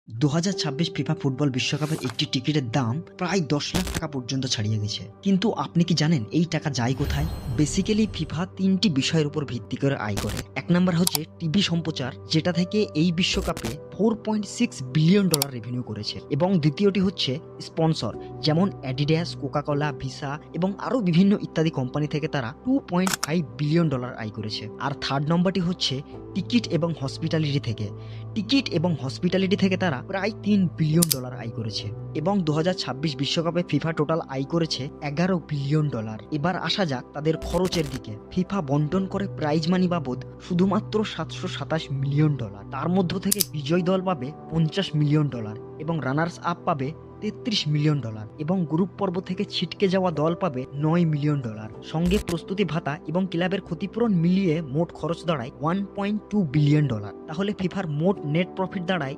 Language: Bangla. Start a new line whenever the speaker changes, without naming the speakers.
2026 ফিফা ফুটবল বিশ্বকাপের একটি টিকিটের দাম প্রায় 10 লাখ টাকা পর্যন্ত ছাড়িয়ে গেছে। কিন্তু আপনি কি জানেন এই টাকা যায় কোথায়? বেসিক্যালি ফিফা তিনটি বিষয়ের উপর ভিত্তি করে আয় করে। এক নাম্বার হচ্ছে টিভি সম্প্রচার, যেটা থেকে এই বিশ্বকাপে $4.6 বিলিয়ন রেভিনিউ করেছে, এবং দ্বিতীয়টি হচ্ছে স্পন্সর, যেমন অ্যাডিডাস, কোকাকোলা, ভিসা এবং আরো বিভিন্ন ইত্যাদি কোম্পানি থেকে তারা $2.5 বিলিয়ন আয় করেছে। আর থার্ড নম্বরটি হচ্ছে টিকিট এবং হসপিটালিটি থেকে। টিকিট এবং হসপিটালিটি থেকে তারা প্রায় $3 বিলিয়ন আয় করেছে, এবং 2026 বিশ্বকাপে ফিফা টোটাল আয় করেছে $11 বিলিয়ন। এবার আসা যাক তাদের খরচের দিকে। ফিফা বন্টন করে প্রাইজ মানি বাবদ শুধুমাত্র $727 মিলিয়ন। তার মধ্য থেকে বিজয়ী দল পাবে $50 মিলিয়ন এবং রানার্স আপ পাবে $33 মিলিয়ন, এবং গ্রুপ পর্ব থেকে ছিটকে যাওয়া দল পাবে $9 মিলিয়ন। সঙ্গে প্রস্তুতি ভাতা এবং ক্লাবের ক্ষতিপূরণ মিলিয়ে মোট খরচ দাঁড়ায় $1.2 বিলিয়ন। তাহলে ফিফার মোট নেট প্রফিট দাঁড়ায়